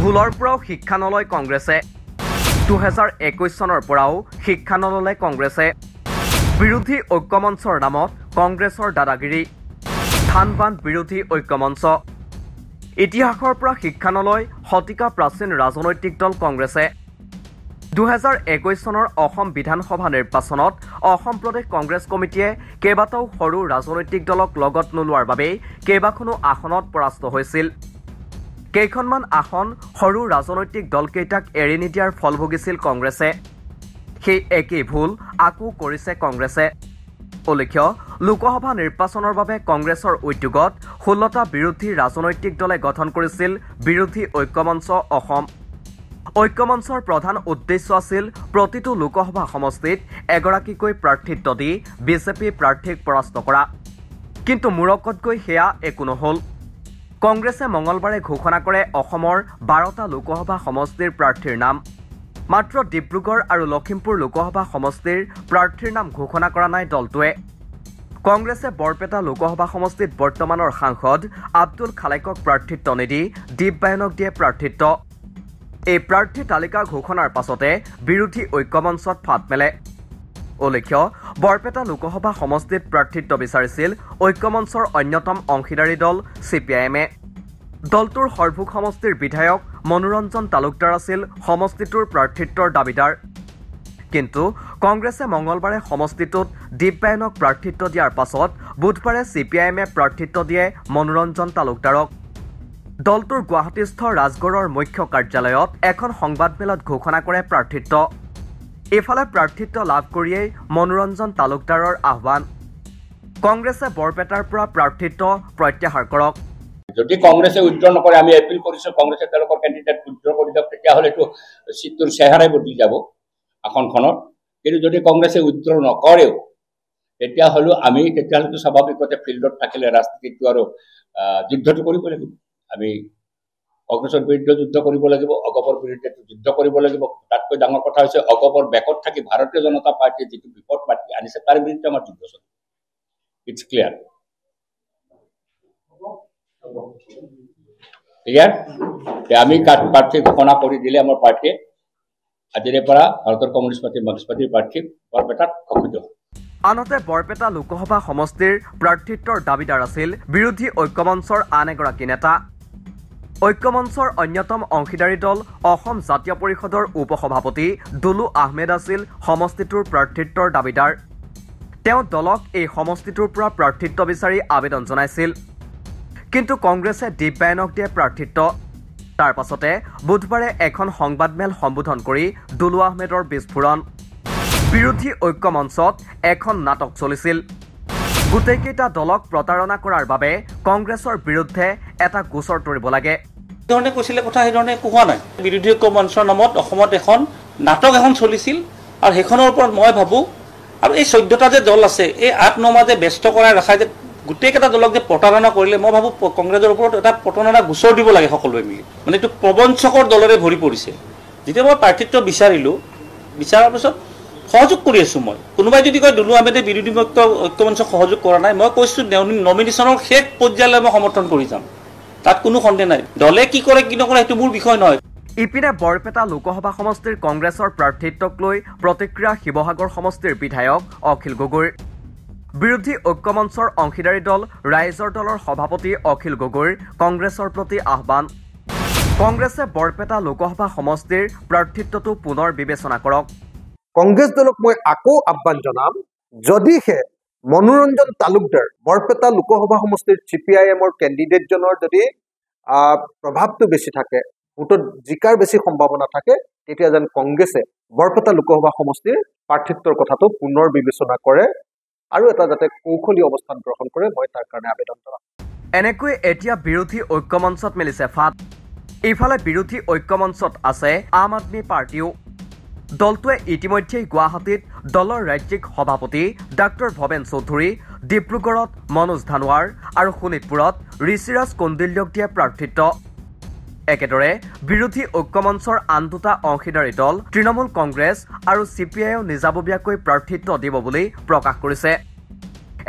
ভুলৰ পৰাও শিক্ষা নলয় কংগ্ৰেছে 2021 চনৰ পৰাও শিক্ষা নললে কংগ্ৰেছে বিৰোধী ঐক্যমঞ্চৰ নামত কংগ্ৰেছৰ দাদাগিৰি ধানবান্ধ বিৰোধী ঐক্যমঞ্চ ইতিহাসৰ পৰা শিক্ষা নলয় শতিকা প্ৰাচীন ৰাজনৈতিক দল কংগ্ৰেছে 2021 চনৰ অসম বিধানসভা নিৰ্বাচনত অসম প্ৰদেশ কংগ্ৰেছ কমিটিয়ে কেইবাটাও সৰু ৰাজনৈতিক দলক লগত নোলোৱাৰ বাবে কেইবাখনো আসনত পৰাস্ত হৈছিল কেইখনমান আসন সৰু ৰাজনৈতিক দলকেইটাক এৰি নিদিয়াৰ ফল ভুগিছিল কংগ্ৰেছে সেই একেই ভুল আকৌ কৰিছে কংগ্ৰেছে উল্লেখ্য লোকসভা নিৰ্বাচনৰ বাবে কংগ্ৰেছৰ উদ্যোগত 16টা বিৰোধী ৰাজনৈতিক দলে গঠন কৰিছিল বিৰোধী ঐক্যমঞ্চ অসম ঐক্যমঞ্চৰ প্ৰধান উদ্দেশ্য আছিল প্ৰতিটো লোকসভা সমষ্টিত এগৰাকীকৈ প্ৰাৰ্থিত্ব দি বিজেপি প্ৰাৰ্থীক পৰাস্ত কৰা কিন্তু মূৰকত গৈ সেয়া একো নহল কংগ্ৰেছে মঙলবাৰে ঘোষণা কৰে অসমৰ 12টা লোকসভা সমষ্টিৰ প্ৰাৰ্থীৰ নাম মাত্ৰ ডিব্ৰুগড় আৰু লখিমপুৰ লোকসভা সমষ্টিৰ প্ৰাৰ্থীৰ নাম ঘোষণা কৰা নাই দলটোৱে কংগ্ৰেছে বৰপেটা লোকসভা সমষ্টিত বৰ্তমানৰ সাংসদ আব্দুল খালেকক প্ৰাৰ্থিত্ব নিদি দীপ বায়নক দিয়ে প্ৰাৰ্থিত্ব এই প্ৰাৰ্থী তালিকা ঘোষণাৰ পাছতে বিৰোধী ঐক্যমঞ্চত ফাট মেলে উল্লেখ্য বৰপেটা লোকসভা সমষ্টিত প্ৰাৰ্থিত্ব বিচাৰিছিল ঐক্যমঞ্চৰ অন্যতম অংশীদাৰী দল চিপিআইএমে দলটোৰ সৰভোগ সমষ্টিৰ বিধায়ক মনোৰঞ্জন তালুকদাৰ আছিল সমষ্টিটোৰ প্ৰাৰ্থিত্বৰ দাবীদাৰ কিন্তু কংগ্ৰেছে মঙলবাৰে সমষ্টিটোত দীপ বায়নক প্ৰাৰ্থিত্ব দিয়াৰ পাছত বুধবাৰে চিপিআইএমে প্ৰাৰ্থিত্ব দিয়ে মনোৰঞ্জন তালুকদাৰক দলটোৰ গুৱাহাটীস্থ ৰাজগড়ৰ মুখ্য কাৰ্যালয়ত এখন সংবাদমেলত ঘোষণা কৰে প্ৰাৰ্থিত্ব এফালে প্ৰাৰ্থিত্ব লাভ কৰিয়েই মনোৰঞ্জন তালুকদাৰৰ আহ্বান কংগ্ৰেছে বৰপেটাৰ পৰা প্ৰাৰ্থিত্ব প্ৰত্যাহাৰ কৰক যদি কংগ্ৰেছে উইথড্ৰ নকৰে আমি এপিল কৰিছো কংগ্ৰেছে তেওঁলোকৰ কেণ্ডিডেট উইথড্ৰ কৰি দিয়ক তেতিয়াহ'লে এইটো চিটটোৰ চেহেৰাই বদলি যাব আসনখনত কিন্তু যদি কংগ্ৰেছে উইথড্ৰ নকৰেও তেতিয়াহ'লেতো স্বাভাৱিকতে ফিল্ডত থাকিলে ৰাজনীতিটো আৰু যুদ্ধটো কৰিব লাগিব আমি কংগ্ৰেছৰ বিৰুদ্ধে যুদ্ধ কৰিব লাগিব অগপৰ বিৰুদ্ধে যুদ্ধ কৰিব লাগিব তাতকৈ ডাঙৰ কথা হৈছে অগপৰ বেকত থাকি ভাৰতীয় জনতা পাৰ্টীয়ে যিটো বিপদ মাতি আনিছে তাৰ বিৰুদ্ধে আমাৰ যুদ্ধ চলিব ইটছ ক্লিয়াৰ আমি প্ৰাৰ্থী ঘোষণা কৰি দিলে আমাৰ পাৰ্টীয়ে আজিৰে পৰা ভাৰতৰ কমিউনিষ্ট পাৰ্টী মাৰ্ক্সবাদী পাৰ্টীৰ প্ৰাৰ্থী বৰপেটাত ঘোষিত আনহাতে বৰপেটা লোকসভা সমষ্টিৰ প্ৰাৰ্থিত্বৰ দাবীদাৰ আছিল বিৰোধী ঐক্যমঞ্চৰ আন এগৰাকী নেতা ঐক্যমঞ্চৰ অন্যতম অংশীদাৰী দল অসম জাতীয় পৰিষদৰ উপসভাপতি দুলু আহমেদ আছিল সমষ্টিটোৰ প্ৰাৰ্থিত্বৰ দাবীদাৰ তেওঁ দলক এই সমষ্টিটোৰ পৰা প্ৰাৰ্থিত্ব বিচাৰি আবেদন জনাইছিল কিন্তু কংগ্ৰেছে দীপ বায়নক দিয়ে প্ৰাৰ্থিত্ব তাৰ পাছতে বুধবাৰে এখন সংবাদমেল সম্বোধন কৰি দুলু আহমেদৰ বিস্ফোৰণ বিৰোধী ঐক্যমঞ্চত এখন নাটক চলিছিল গোটেইকেইটা দলক প্ৰতাৰণা কৰাৰ বাবে কংগ্ৰেছৰ বিৰুদ্ধে এটা গোচৰ তৰিব লাগে ধৰণে কৈছিলে কথা সেইধৰণে একো হোৱা নাই বিৰোধী ঐক্যমঞ্চৰ নামত অসমত এখন নাটক এখন চলিছিল আৰু সেইখনৰ ওপৰত মই ভাবোঁ আৰু এই 14টা যে দল আছে এই 8-9 মাহ যে ব্যস্ত কৰাই ৰখাই যে গোটেইকেইটা দলক যে প্ৰতাৰণা কৰিলে মই ভাবোঁ কংগ্ৰেছৰ ওপৰত এটা প্ৰতাৰণা গোচৰ দিব লাগে সকলোৱে মিলি মানে এইটো প্ৰবঞ্চকৰ দলেৰে ভৰি পৰিছে যেতিয়া মই প্ৰাৰ্থিত্ব বিচাৰাৰ পিছত সহযোগ কৰি আছোঁ মই কোনোবাই যদি কয় দুলু আহমেদে বিৰোধী ঐক্যমঞ্চক সহযোগ কৰা নাই মই কৈছোঁ নমিনেশ্যনৰ শেষ পৰ্যায়লৈ মই সমৰ্থন কৰি যাম তাত কোনো সন্দেহ নাই দলে কি কৰে কি নকৰে সেইটো মোৰ বিষয় নহয় ইপিনে বৰপেটা লোকসভা সমষ্টিৰ কংগ্ৰেছৰ প্ৰাৰ্থিত্বক লৈ প্ৰতিক্ৰিয়া শিৱসাগৰ সমষ্টিৰ বিধায়ক অখিল গগৈৰ বিৰোধী ঐক্যমঞ্চৰ অংশীদাৰী দল ৰাইজৰ দলৰ সভাপতি অখিল গগৈৰ কংগ্ৰেছৰ প্ৰতি আহ্বান কংগ্ৰেছে বৰপেটা লোকসভা সমষ্টিৰ প্ৰাৰ্থিত্বটো পুনৰ বিবেচনা কৰক কংগ্ৰেছ দলক মই আকৌ আহ্বান জনাম যদিহে মনোৰঞ্জন তালুকদাৰ বৰপেটা লোকসভা সমষ্টিৰ চিপিআইএমৰ কেণ্ডিডেটজনৰ যদি প্ৰভাৱটো বেছি থাকে ভোটত জিকাৰ বেছি সম্ভাৱনা থাকে তেতিয়া যেন কংগ্ৰেছে বৰপেটা লোকসভা সমষ্টিৰ প্ৰাৰ্থিত্বৰ কথাটো পুনৰ বিবেচনা কৰে আৰু এটা যাতে কৌশলী অৱস্থান গ্ৰহণ কৰে মই তাৰ কাৰণে আবেদন জনাম এনেকৈ এতিয়া বিৰোধী ঐক্যমঞ্চত মেলিছে ফাট ইফালে বিৰোধী ঐক্যমঞ্চত আছে আম আদমি পাৰ্টিও দলটোৱে ইতিমধ্যেই গুৱাহাটীত দলৰ ৰাজ্যিক সভাপতি ডাক্তৰ ভৱেন চৌধুৰী ডিব্ৰুগড়ত মনোজ ধানোৱাৰ আৰু শোণিতপুৰত ঋষিৰাজ কৌণ্ডিল্যক দিয়ে প্ৰাৰ্থিত্ব একেদৰে বিৰোধী ঐক্যমঞ্চৰ আন দুটা অংশীদাৰী দল তৃণমূল কংগ্ৰেছ আৰু চিপিআইও নিজাববীয়াকৈ প্ৰাৰ্থিত্ব দিব বুলি প্ৰকাশ কৰিছে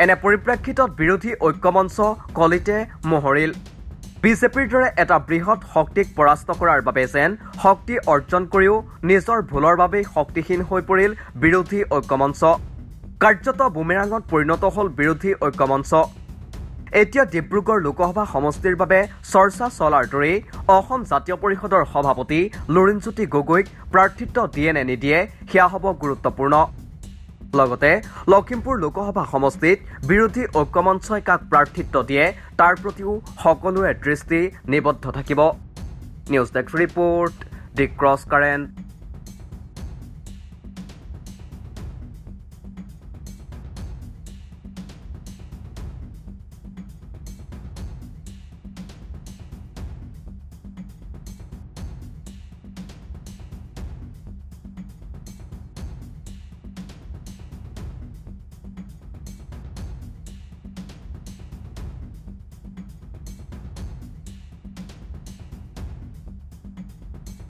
এনে পৰিপ্ৰেক্ষিতত বিৰোধী ঐক্যমঞ্চ কলিতে মোহৰিল বিজেপিৰ দৰে এটা বৃহৎ শক্তিক পৰাস্ত কৰাৰ বাবে যেন শক্তি অৰ্জন কৰিও নিজৰ ভুলৰ বাবেই শক্তিহীন হৈ পৰিল বিৰোধী ঐক্যমঞ্চ কাৰ্যত বুমেৰাঙত পৰিণত হ'ল বিৰোধী ঐক্যমঞ্চ এতিয়া ডিব্ৰুগড় লোকসভা সমষ্টিৰ বাবে চৰ্চা চলাৰ দৰেই অসম জাতীয় পৰিষদৰ সভাপতি লুৰিণজ্যোতি গগৈক প্ৰাৰ্থিত্ব দিয়ে নে নিদিয়ে সেয়া হ'ব গুৰুত্বপূৰ্ণ লগতে লখিমপুৰ লোকসভা সমষ্টিত বিৰোধী ঐক্যমঞ্চই কাক প্ৰাৰ্থিত্ব দিয়ে তাৰ প্ৰতিও সকলোৰে দৃষ্টি নিবদ্ধ থাকিব নিউজ ডেস্ক ৰিপৰ্ট দি ক্ৰছ কাৰেণ্ট